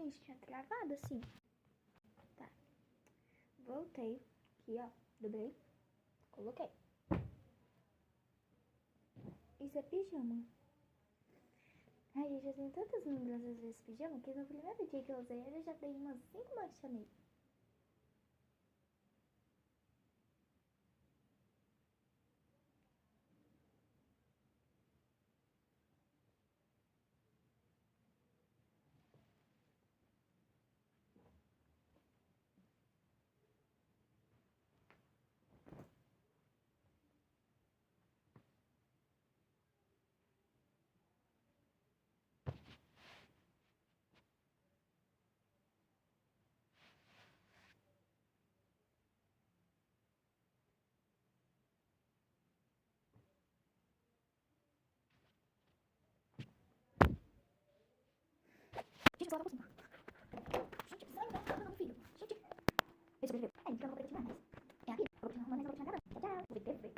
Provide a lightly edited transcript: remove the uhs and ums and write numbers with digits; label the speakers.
Speaker 1: gente tinha travado assim. Tá. Voltei. Aqui, ó. Dobrei. Coloquei. Isso é pijama. Ai, eu já tenho tantas lembranças desse pijama que no primeiro dia que eu usei ele, eu já dei umas 5 manchas nele. Gente, só